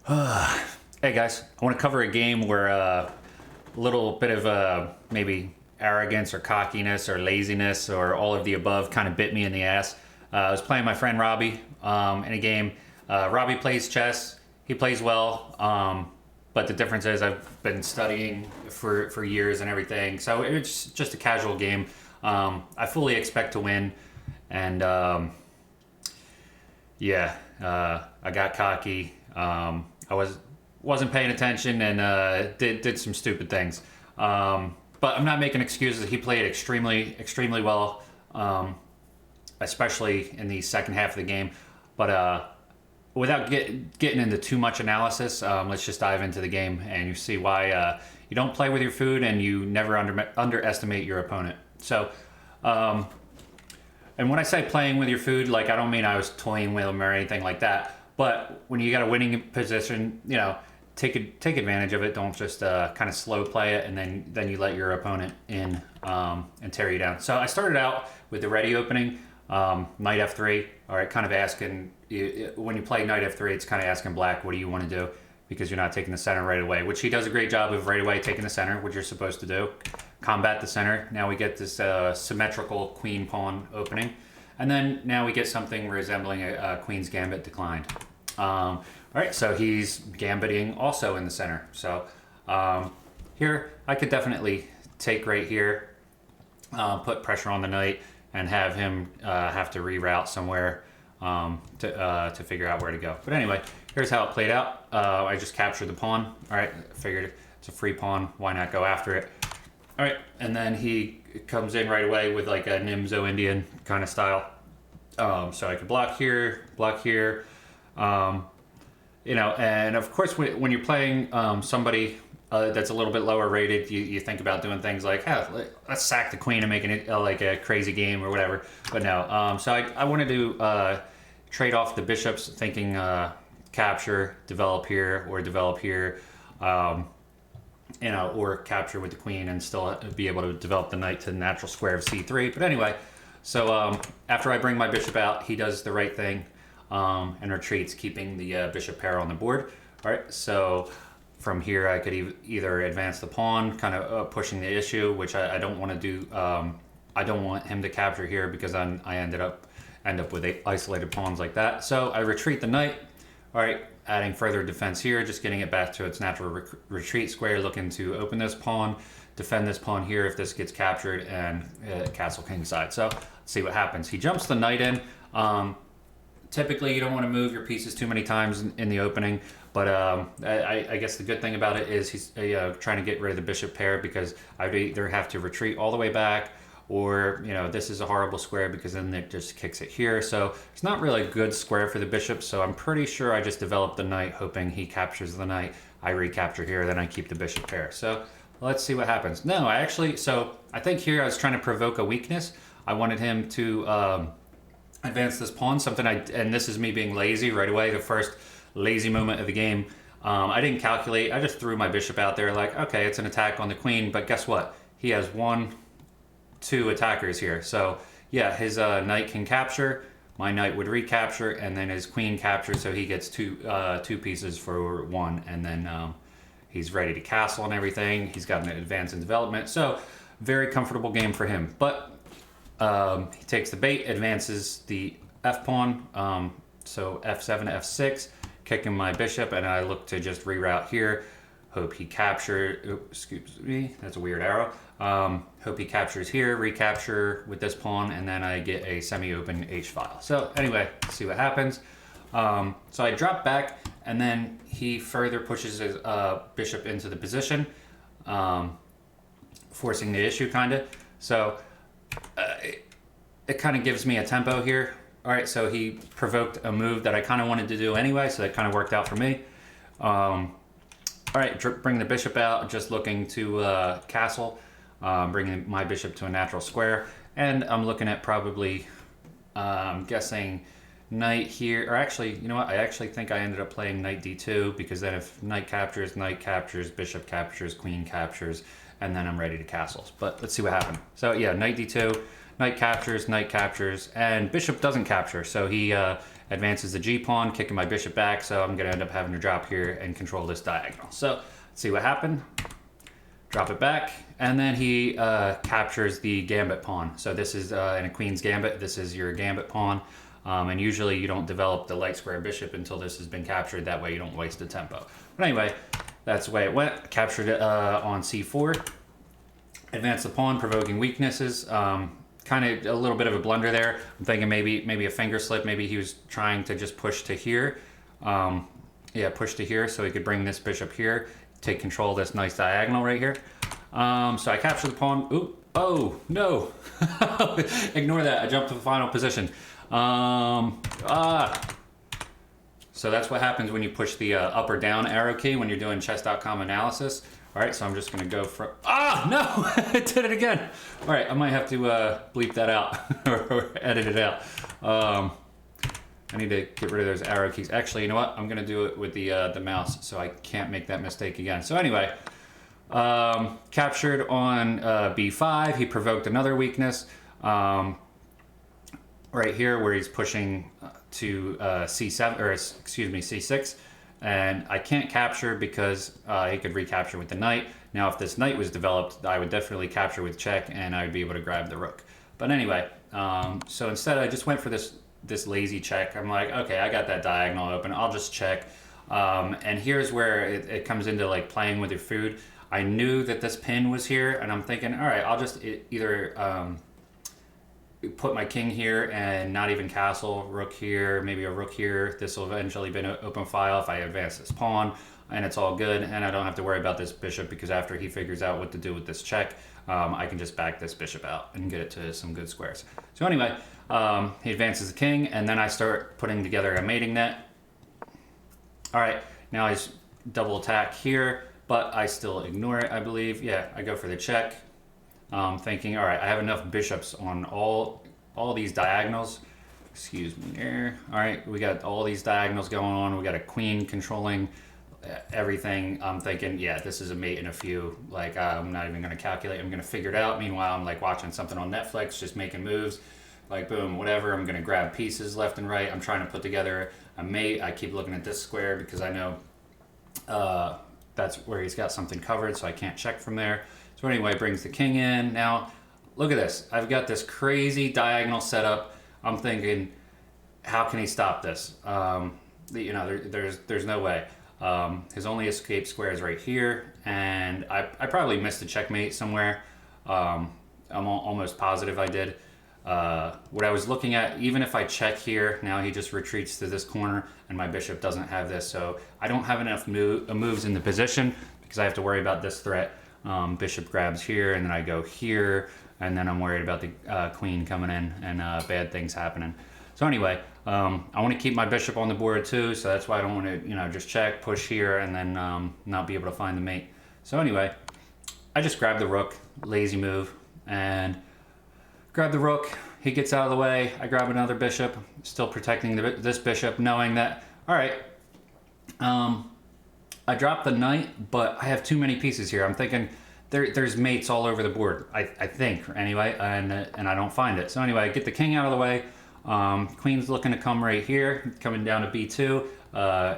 Hey guys, I want to cover a game where a little bit of maybe arrogance or cockiness or laziness or all of the above kind of bit me in the ass. I was playing my friend Robbie in a game. Robbie plays chess. He plays well, but the difference is I've been studying for years and everything. So it's just a casual game. I fully expect to win, and I got cocky. I wasn't paying attention and did some stupid things. But I'm not making excuses. He played extremely well, especially in the second half of the game. But without getting into too much analysis, let's just dive into the game and you see why you don't play with your food and you never underestimate your opponent. So, and when I say playing with your food, like I don't mean I was toying with them or anything like that. But when you got a winning position, take advantage of it. Don't just kind of slow play it and then you let your opponent in and tear you down. So I started out with the ready opening, knight f3. All right, kind of asking when you play knight f3, it's kind of asking black, what do you want to do? Because you're not taking the center right away, which he does a great job of right away taking the center, which you're supposed to do. Combat the center. Now we get this symmetrical queen pawn opening. And then now we get something resembling a queen's gambit declined. All right, so he's gambiting also in the center. So here I could definitely take right here, put pressure on the knight, and have him have to reroute somewhere to figure out where to go. But anyway, here's how it played out. I just captured the pawn. All right, figured it's a free pawn. Why not go after it? All right, and then he comes in right away with like a Nimzo Indian kind of style. So I could block here, and of course when you're playing somebody that's a little bit lower rated, you think about doing things like, let's sack the queen and make it like a crazy game or whatever. But no, so I wanted to trade off the bishops, thinking capture, develop here, or develop here. Or capture with the queen and still be able to develop the knight to the natural square of c3. But anyway, so after I bring my bishop out, he does the right thing and retreats, keeping the bishop pair on the board. All right, so from here I could either advance the pawn, kind of pushing the issue, which I don't want to do. I don't want him to capture here because I end up with isolated pawns like that. So I retreat the knight. All right, adding further defense here, just getting it back to its natural retreat square, looking to open this pawn, defend this pawn here if this gets captured, and castle kingside. So let's see what happens. He jumps the knight in. Typically, you don't want to move your pieces too many times in the opening, but I guess the good thing about it is he's trying to get rid of the bishop pair, because I'd either have to retreat all the way back, or this is a horrible square because then it just kicks it here. So it's not really a good square for the bishop. So I'm pretty sure I just developed the knight, hoping he captures the knight. I recapture here, then I keep the bishop pair. So let's see what happens. No, I think here I was trying to provoke a weakness. I wanted him to advance this pawn, and this is me being lazy right away, the first lazy moment of the game. I didn't calculate. I just threw my bishop out there like, okay, it's an attack on the queen, but guess what? He has 2 attackers here. So yeah, his knight can capture, my knight would recapture, and then his queen captures, so he gets two pieces for 1, and then he's ready to castle and everything. He's got an advance in development, so very comfortable game for him. But he takes the bait, advances the f pawn, so f7 f6, kicking my bishop, and I look to just reroute here. Hope he captures. Excuse me, that's a weird arrow. Hope he captures here, recapture with this pawn, and then I get a semi-open h-file. So anyway, let's see what happens. So I drop back, and then he further pushes his bishop into the position, forcing the issue, kind of. So it kind of gives me a tempo here. All right, so he provoked a move that I kind of wanted to do anyway, so that kind of worked out for me. All right, bring the bishop out, just looking to castle, bringing my bishop to a natural square. And I'm looking at probably, I'm guessing knight here, or actually, you know what? I actually think I ended up playing knight d2, because then if knight captures, bishop captures, queen captures, and then I'm ready to castle. But let's see what happened. So yeah, knight d2. knight captures, and bishop doesn't capture. So he advances the G pawn, kicking my bishop back. So I'm gonna end up having to drop here and control this diagonal. So let's see what happened. Drop it back, and then he captures the gambit pawn. So this is in a queen's gambit, this is your gambit pawn. And usually you don't develop the light square bishop until this has been captured. That way you don't waste the tempo. But anyway, that's the way it went. Captured it on c4. Advance the pawn, provoking weaknesses. Kind of a little bit of a blunder there. I'm thinking maybe a finger slip. Maybe he was trying to just push to here. Yeah, push to here so he could bring this bishop here. Take control of this nice diagonal right here. So I capture the pawn. Ooh, oh, no. Ignore that. I jumped to the final position. So that's what happens when you push the up or down arrow key when you're doing chess.com analysis. All right, so I'm just gonna go for, no, I did it again. All right, I might have to bleep that out or edit it out. I need to get rid of those arrow keys. Actually, you know what? I'm gonna do it with the mouse so I can't make that mistake again. So anyway, captured on b5, he provoked another weakness. Right here where he's pushing to c7, or excuse me, c6, and I can't capture because he could recapture with the knight. Now if this knight was developed, I would definitely capture with check and I would be able to grab the rook. But anyway, so instead I just went for this lazy check. I'm like, okay, I got that diagonal open, I'll just check. And here's where it comes into like playing with your food. I knew that this pin was here and I'm thinking, all right, I'll just either put my king here and not even castle, rook here, maybe a rook here. This will eventually be an open file if I advance this pawn, and it's all good, and I don't have to worry about this bishop because after he figures out what to do with this check, I can just back this bishop out and get it to some good squares. So anyway, he advances the king, and then I start putting together a mating net. All right, now I double attack here, but I still ignore it, I believe. Yeah, I go for the check. Thinking, all right, I have enough bishops on all these diagonals. Excuse me there. All right, we got all these diagonals going on. We got a queen controlling everything. I'm thinking, yeah, this is a mate in a few. Like, I'm not even going to calculate. I'm going to figure it out. Meanwhile, I'm like watching something on Netflix, just making moves. Like, boom, whatever. I'm going to grab pieces left and right. I'm trying to put together a mate. I keep looking at this square because I know that's where he's got something covered, so I can't check from there. So anyway, brings the king in. Now, look at this. I've got this crazy diagonal setup. I'm thinking, how can he stop this? You know, there's no way. His only escape square is right here, and I probably missed a checkmate somewhere. I'm almost positive I did. What I was looking at, even if I check here, now he just retreats to this corner, and my bishop doesn't have this. So I don't have enough moves in the position because I have to worry about this threat. Bishop grabs here, and then I go here, and then I'm worried about the queen coming in and bad things happening. So anyway, I want to keep my bishop on the board too, so that's why I don't want to, you know, just check, push here, and then not be able to find the mate. So anyway, I just grab the rook, lazy move, and grab the rook. He gets out of the way. I grab another bishop, still protecting this bishop, knowing that, all right, I dropped the knight, but I have too many pieces here. I'm thinking there's mates all over the board, I think, anyway, and I don't find it. So anyway, I get the king out of the way. Queen's looking to come right here, coming down to b2,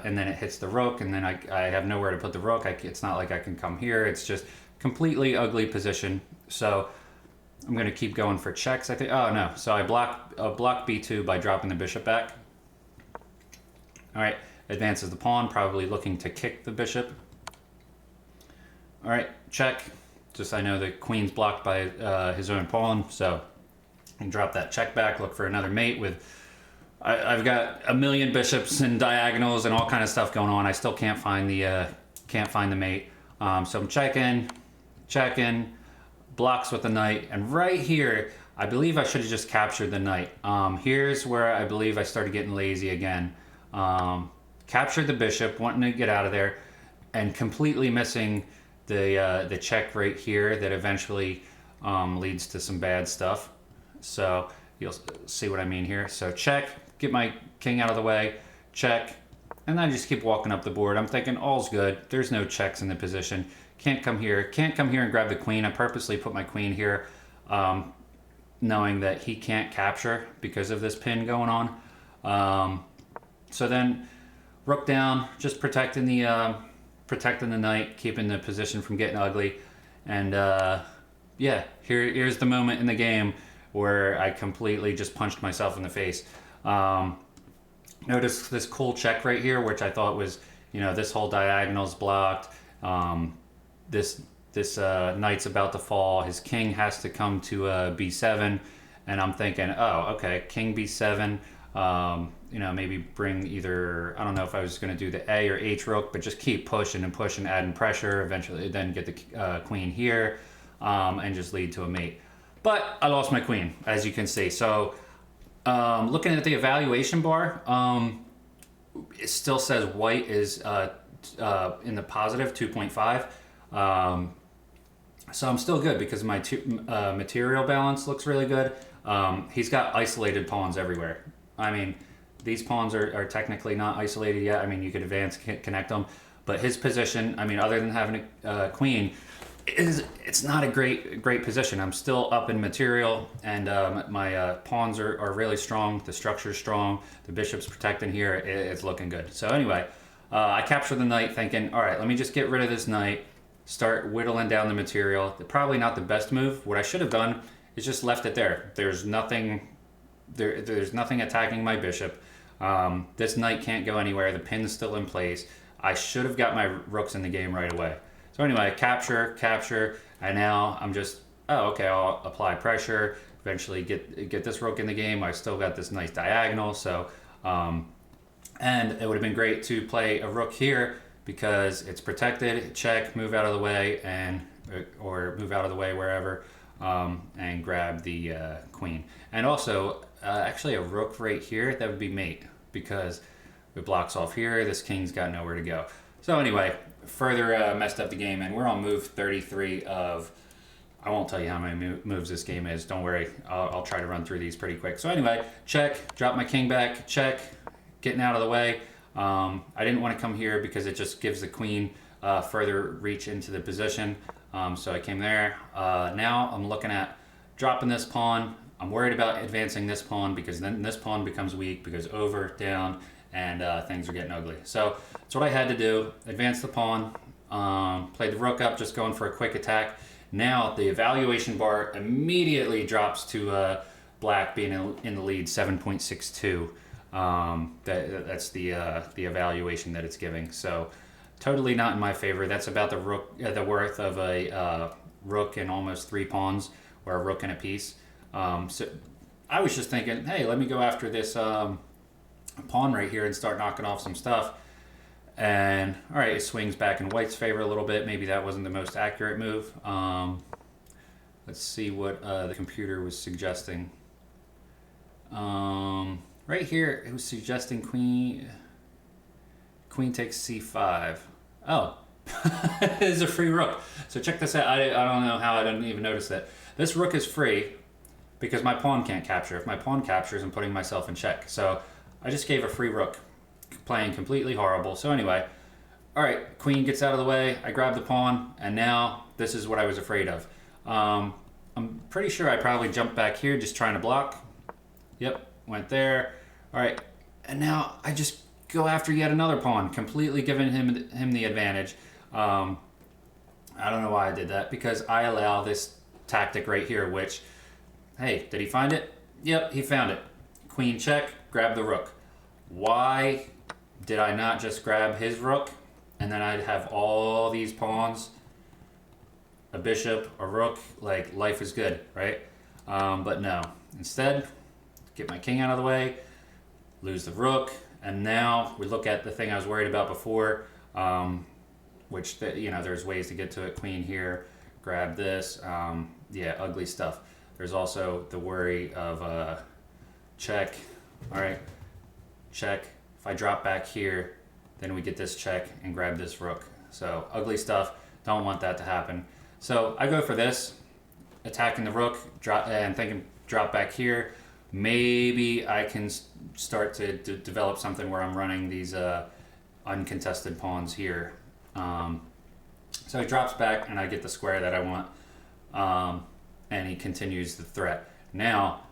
and then it hits the rook, and then I have nowhere to put the rook. It's not like I can come here. It's just completely ugly position. So I'm going to keep going for checks, I think. Oh, no. So I block b2 by dropping the bishop back. All right. Advances the pawn, probably looking to kick the bishop. All right, check. Just I know the queen's blocked by his own pawn, so I can drop that check back, look for another mate with... I've got a million bishops and diagonals and all kind of stuff going on. I still can't find the mate. So I'm checking, blocks with the knight, and right here, I believe I should have just captured the knight. Here's where I believe I started getting lazy again. Captured the bishop, wanting to get out of there, and completely missing the check right here that eventually leads to some bad stuff. So you'll see what I mean here. So check, get my king out of the way, check, and then I just keep walking up the board. I'm thinking all's good. There's no checks in the position. Can't come here and grab the queen. I purposely put my queen here. knowing that he can't capture because of this pin going on. So then rook down, just protecting the knight, keeping the position from getting ugly. And yeah, here's the moment in the game where I completely just punched myself in the face. Notice this cool check right here, which I thought was, this whole diagonal's blocked. This knight's about to fall. His king has to come to b7, and I'm thinking, oh, okay, king b7. Maybe bring either, I don't know if I was going to do the A or H rook, but just keep pushing and pushing, adding pressure. Eventually, then get the queen here, and just lead to a mate. But I lost my queen, as you can see. So looking at the evaluation bar, it still says white is in the positive 2.5. So I'm still good because my material balance looks really good. He's got isolated pawns everywhere. I mean, these pawns are technically not isolated yet. I mean, you could advance, connect them. But his position, I mean, other than having a queen, it's not a great position. I'm still up in material, and my pawns are really strong. The structure's strong. The bishop's protecting here. It's looking good. So anyway, I capture the knight thinking, all right, let me just get rid of this knight, start whittling down the material. Probably not the best move. What I should have done is just left it there. There's nothing attacking my bishop. This knight can't go anywhere. The pin's still in place. I should have got my rooks in the game right away. So anyway, capture, and now I'm just, oh, okay, I'll apply pressure, eventually get this rook in the game. I still got this nice diagonal, so, and it would have been great to play a rook here because it's protected, check, move out of the way, or move out of the way wherever, and grab the queen. And also, actually a rook right here, that would be mate, because it blocks off here, this king's got nowhere to go. So anyway, further messed up the game, and we're on move 33 of, I won't tell you how many moves this game is, don't worry, I'll try to run through these pretty quick. So anyway, check, drop my king back, check, getting out of the way. I didn't want to come here because it just gives the queen further reach into the position, so I came there. Now I'm looking at dropping this pawn. I'm worried about advancing this pawn because then this pawn becomes weak because over, down, and things are getting ugly. So that's what I had to do, advance the pawn, play the rook up, just going for a quick attack. Now the evaluation bar immediately drops to black being in the lead, 7.62. That's the evaluation that it's giving. So totally not in my favor. That's about the rook, the worth of a rook and almost 3 pawns, or a rook and a piece. So I was just thinking, hey, let me go after this pawn right here and start knocking off some stuff. And all right, it swings back in white's favor a little bit. Maybe that wasn't the most accurate move. Let's see what the computer was suggesting. Right here, it was suggesting queen takes c5. Oh, it's a free rook. So check this out. I don't know how I didn't even notice that. This rook is free because my pawn can't capture. If my pawn captures, I'm putting myself in check. So I just gave a free rook, playing completely horrible. So anyway, all right, queen gets out of the way. I grab the pawn, and now this is what I was afraid of. I'm pretty sure I probably jumped back here just trying to block. Yep, went there. All right, and now I just go after yet another pawn, completely giving him the advantage. I don't know why I did that, because I allow this tactic right here, which, hey, did he find it? Yep, he found it. Queen check, grab the rook. Why did I not just grab his rook, and then I'd have all these pawns, a bishop, a rook, like life is good, right? But no, instead, get my king out of the way, lose the rook, and now we look at the thing I was worried about before, which, there's ways to get to it. Queen here, grab this, yeah, ugly stuff. There's also the worry of check, all right, check. If I drop back here, then we get this check and grab this rook. So ugly stuff, don't want that to happen. So I go for this, attacking the rook, drop back here. Maybe I can start to develop something where I'm running these uncontested pawns here. So he drops back and I get the square that I want, and he continues the threat. Now,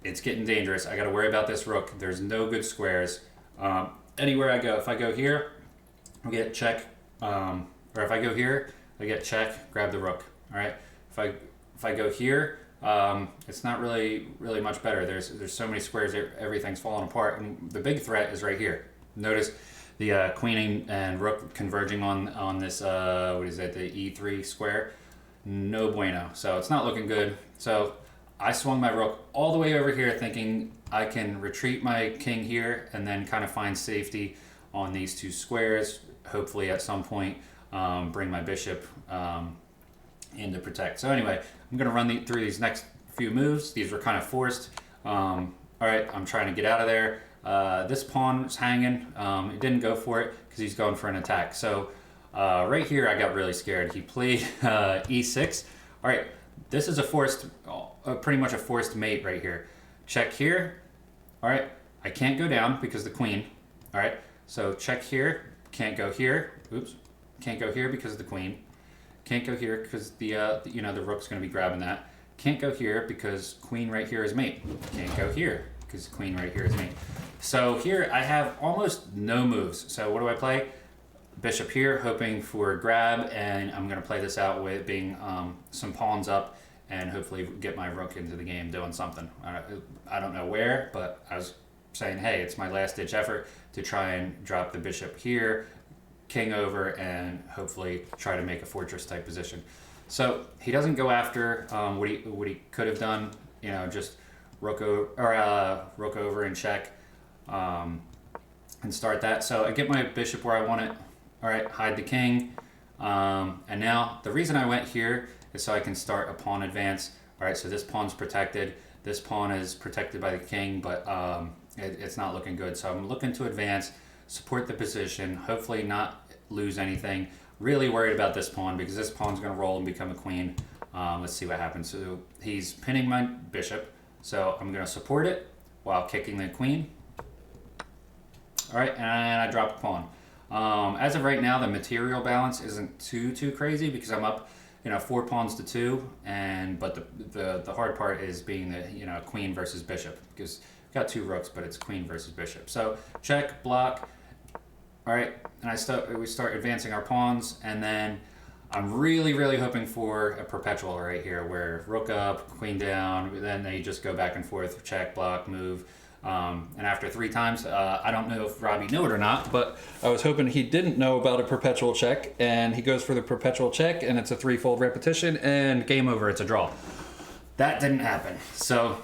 it's getting dangerous. I got to worry about this rook. There's no good squares. Anywhere I go, if I go here, I get check, or if I go here, I get check, grab the rook. All right. If I go here, it's not really much better. There's so many squares, everything's falling apart, and the big threat is right here. Notice the queen and rook converging on this what is that, the e3 square. No bueno. So it's not looking good. So I swung my rook all the way over here thinking I can retreat my king here and then kind of find safety on these two squares. Hopefully at some point bring my bishop in to protect. So anyway, I'm going to run through these next few moves. These were kind of forced. All right, I'm trying to get out of there. This pawn was hanging. It didn't go for it because he's going for an attack. So right here, I got really scared. He played e6. All right, this is a forced, pretty much a forced mate right here. Check here. All right, I can't go down because the queen. All right, so check here. Can't go here. Oops, can't go here because of the queen. Can't go here because the rook's going to be grabbing that. Can't go here because queen right here is mate. Can't go here because queen right here is mate. So here I have almost no moves. So what do I play? Bishop here, hoping for grab, and I'm going to play this out with being some pawns up and hopefully get my rook into the game doing something. I don't know where, but I was saying, hey, it's my last ditch effort to try and drop the bishop here, king over, and hopefully try to make a fortress type position. So he doesn't go after what he could have done, just rook over and check and start that. So I get my bishop where I want it. All right, hide the king. And now the reason I went here is so I can start a pawn advance. All right, so this pawn's protected. This pawn is protected by the king, but it's not looking good. So I'm looking to advance, support the position, hopefully not lose anything. Really worried about this pawn because this pawn's going to roll and become a queen. Let's see what happens. So he's pinning my bishop, so I'm going to support it while kicking the queen. All right, and I drop a pawn. As of right now, the material balance isn't too crazy because I'm up, 4 pawns to 2, but the hard part is being the queen versus bishop because I've got 2 rooks, but it's queen versus bishop. So check, block. All right, and we start advancing our pawns, and then I'm really hoping for a perpetual right here where rook up, queen down, then they just go back and forth, check, block, move. And after 3 times, I don't know if Robbie knew it or not, but I was hoping he didn't know about a perpetual check, and he goes for the perpetual check, and it's a 3-fold repetition, and game over, it's a draw. That didn't happen. So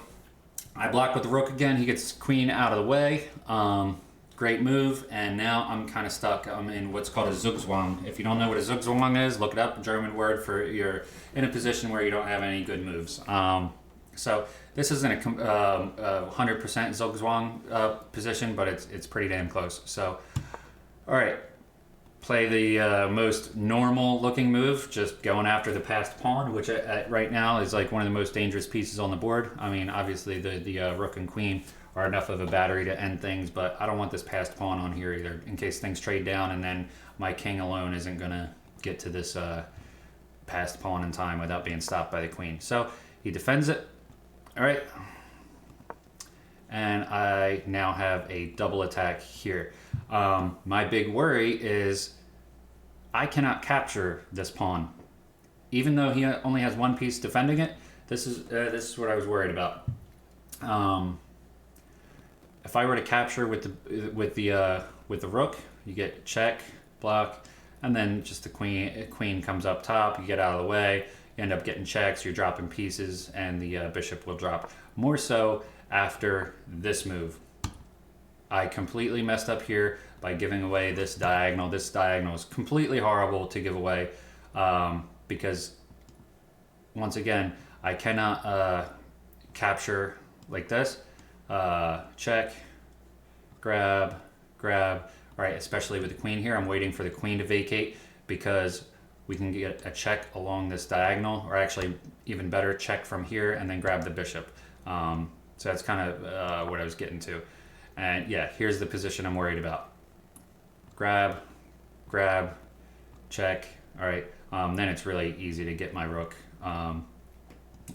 I block with the rook again. He gets queen out of the way. Great move, and now I'm kind of stuck. I'm in what's called a Zugzwang. If you don't know what a Zugzwang is, look it up. German word for you're in a position where you don't have any good moves. So this isn't a 100% Zugzwang position, but it's pretty damn close. So, all right, play the most normal looking move, just going after the passed pawn, which right now is like one of the most dangerous pieces on the board. I mean, obviously the rook and queen are enough of a battery to end things, but I don't want this passed pawn on here either, in case things trade down and then my king alone isn't gonna get to this passed pawn in time without being stopped by the queen. So he defends it. All right, and I now have a double attack here. My big worry is I cannot capture this pawn, even though he only has 1 piece defending it. This is what I was worried about. If I were to capture with the rook, you get check, block, and then just the queen comes up top. You get out of the way. You end up getting checks. You're dropping pieces, and the bishop will drop. More so after this move. I completely messed up here by giving away this diagonal. This diagonal is completely horrible to give away because, once again, I cannot capture like this. Check, grab. All right, especially with the queen here. I'm waiting for the queen to vacate because we can get a check along this diagonal, or actually even better, check from here and then grab the bishop. So that's kind of what I was getting to. And yeah, here's the position I'm worried about. Grab, check. All right, then it's really easy to get my rook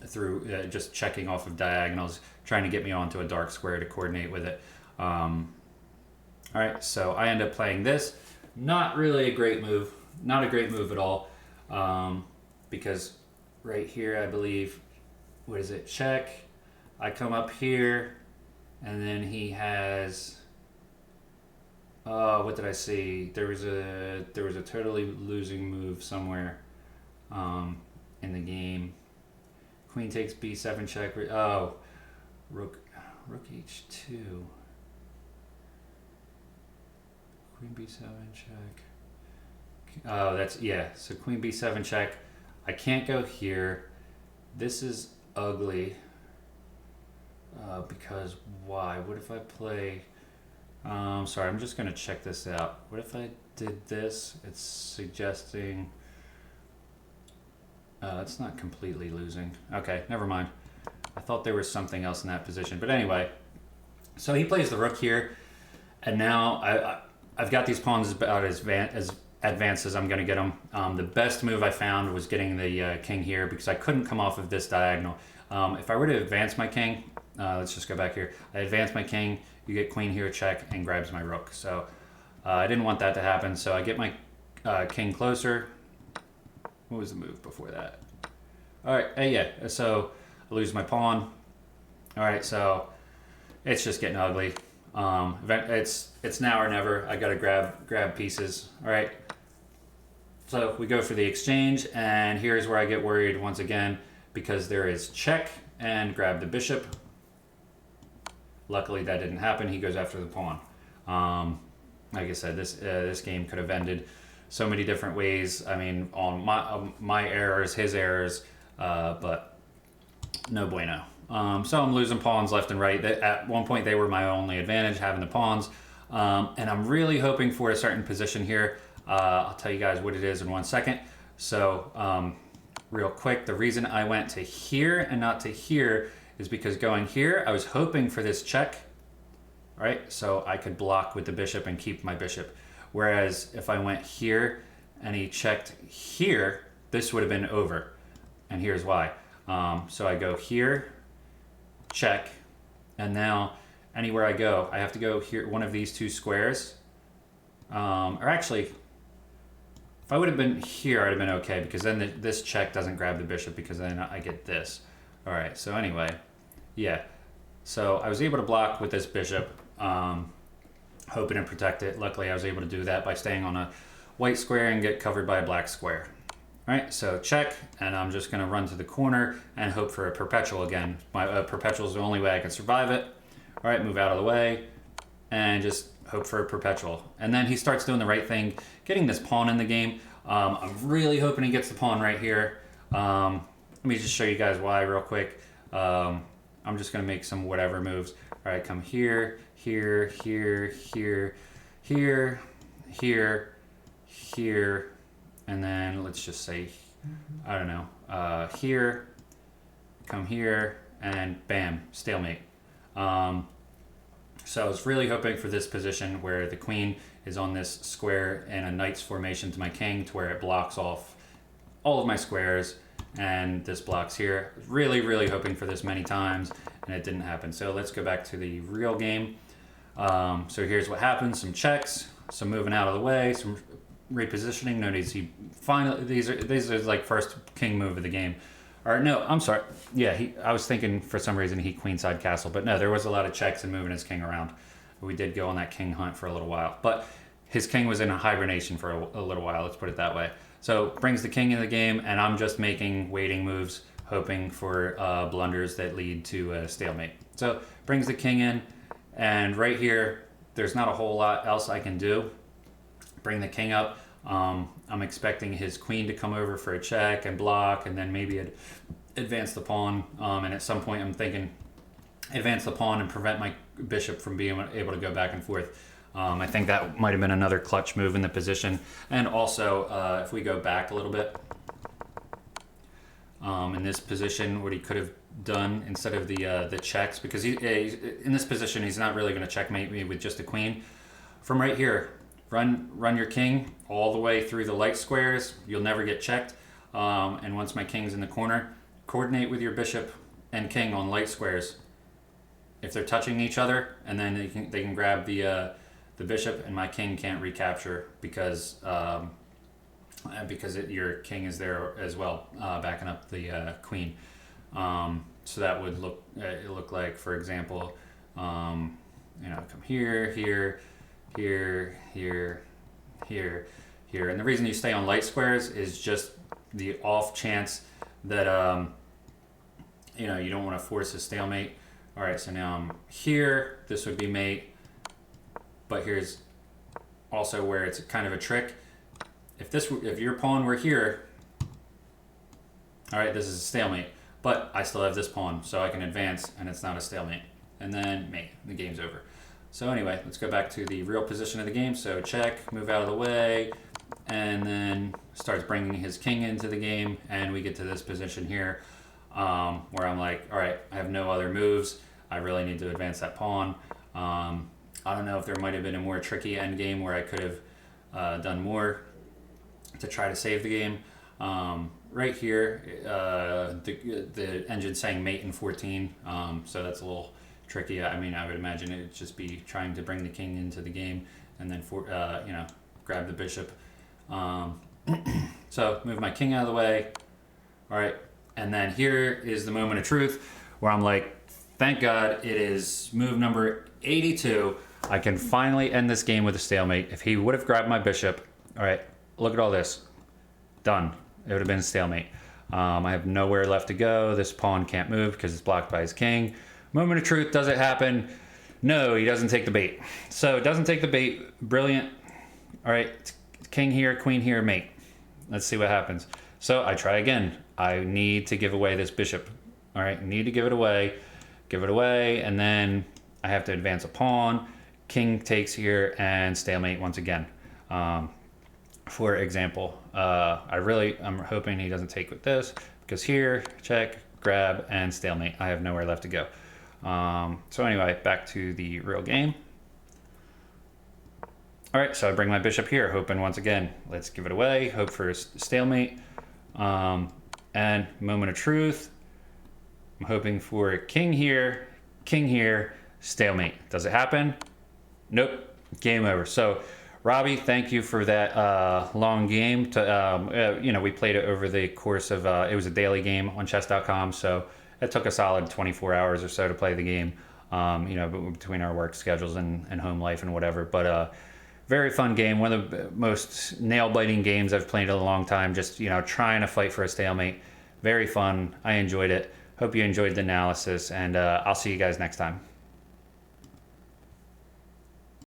through just checking off of diagonals, trying to get me onto a dark square to coordinate with it. All right, so I end up playing this. Not really a great move. Not a great move at all. Because right here, I believe, what is it? Check. I come up here, and then he has. What did I see? There was a totally losing move somewhere, in the game. Queen takes b7 check. Oh, rook h2. Queen b7 check. Oh, that's, yeah. So queen b7 check. I can't go here. This is ugly. Because why? What if I play? Sorry, I'm just gonna check this out. What if I did this? It's suggesting. It's not completely losing. Okay, never mind. I thought there was something else in that position. But anyway, so he plays the rook here, and now I've got these pawns about as advanced as I'm going to get them. The best move I found was getting the king here because I couldn't come off of this diagonal. If I were to advance my king, let's just go back here. I advance my king, you get queen here, check, and grabs my rook. So I didn't want that to happen, so I get my king closer. What was the move before that? All right, yeah, so I lose my pawn. All right, so it's just getting ugly. It's now or never. I gotta grab pieces. All right, so we go for the exchange, and here's where I get worried once again because there is check and grab the bishop. Luckily that didn't happen. He goes after the pawn. Like I said, this game could have ended so many different ways. I mean, on my errors, his errors, but no bueno. So I'm losing pawns left and right. At one point, they were my only advantage, having the pawns. And I'm really hoping for a certain position here. I'll tell you guys what it is in 1 second. So real quick, the reason I went to here and not to here is because going here, I was hoping for this check, right? So I could block with the bishop and keep my bishop. Whereas if I went here and he checked here, this would have been over. And here's why. So I go here, check, and now anywhere I go, I have to go here, one of these two squares. Or actually, if I would have been here, I'd have been okay, because then this check doesn't grab the bishop, because then I get this. All right, so anyway, yeah. So I was able to block with this bishop, hoping to protect it. Luckily, I was able to do that by staying on a white square and get covered by a black square. All right, so check, and I'm just gonna run to the corner and hope for a perpetual again. My perpetual is the only way I can survive it. All right, move out of the way, and just hope for a perpetual. And then he starts doing the right thing, getting this pawn in the game. I'm really hoping he gets the pawn right here. Let me just show you guys why real quick. I'm just gonna make some whatever moves. All right, come here, here, here, here, here, here, here, and then let's just say, I don't know, here, come here, and bam, stalemate. So I was really hoping for this position where the queen is on this square in a knight's formation to my king, to where it blocks off all of my squares, and this blocks here. Really, really hoping for this many times, and it didn't happen. So let's go back to the real game. So here's what happens: some checks, some moving out of the way, some repositioning. Notice he finally, these are like first king move of the game. Or no, I'm sorry. Yeah, I was thinking for some reason he queenside castle, but no, there was a lot of checks and moving his king around. We did go on that king hunt for a little while, but his king was in a hibernation for a little while, let's put it that way. So brings the king in the game, and I'm just making waiting moves, hoping for blunders that lead to a stalemate. So brings the king in, and right here, there's not a whole lot else I can do. Bring the king up. I'm expecting his queen to come over for a check and block, and then maybe advance the pawn. And at some point, I'm thinking advance the pawn and prevent my bishop from being able to go back and forth. I think that might have been another clutch move in the position. And also, if we go back a little bit, in this position, what he could have done instead of the checks, because he's in this position, he's not really going to checkmate me with just a queen. From right here, run your king all the way through the light squares. You'll never get checked. And once my king's in the corner, coordinate with your bishop and king on light squares. If they're touching each other, and then they can grab the bishop, and my king can't recapture because your king is there as well, backing up the queen. So that would look like, for example, come here, here, here, here, here, here. And the reason you stay on light squares is just the off chance that you don't want to force a stalemate. All right, so now I'm here. This would be mate, but here's also where it's kind of a trick. If your pawn were here, all right, this is a stalemate, but I still have this pawn, so I can advance, and it's not a stalemate. And then mate, the game's over. So anyway, let's go back to the real position of the game. So check, move out of the way, and then starts bringing his king into the game, and we get to this position here where I'm like, all right, I have no other moves. I really need to advance that pawn. I don't know if there might have been a more tricky endgame where I could have done more to try to save the game. Right here, the engine's saying mate in 14, so that's a little tricky. I mean, I would imagine it would just be trying to bring the king into the game and then grab the bishop. So move my king out of the way. All right, and then here is the moment of truth where I'm like, thank God it is move number 82. I can finally end this game with a stalemate. If he would have grabbed my bishop, all right, look at all this. Done. It would have been a stalemate. I have nowhere left to go. This pawn can't move because it's blocked by his king. Moment of truth, does it happen? No, he doesn't take the bait. So it doesn't take the bait. Brilliant. All right, king here, queen here, mate. Let's see what happens. So I try again. I need to give away this bishop. All right, need to give it away. Give it away, and then I have to advance a pawn. King takes here, and stalemate once again. For example, I'm hoping he doesn't take with this, because here, check, grab, and stalemate. I have nowhere left to go. So anyway, back to the real game. All right, so I bring my bishop here, hoping once again, let's give it away, hope for a stalemate. And moment of truth, I'm hoping for king here, stalemate. Does it happen? Nope, game over. So Robbie, thank you for that long game. We played it over the course of, it was a daily game on chess.com, so it took a solid 24 hours or so to play the game, between our work schedules and home life and whatever. But very fun game, one of the most nail-biting games I've played in a long time, just, trying to fight for a stalemate. Very fun. I enjoyed it. Hope you enjoyed the analysis, and I'll see you guys next time.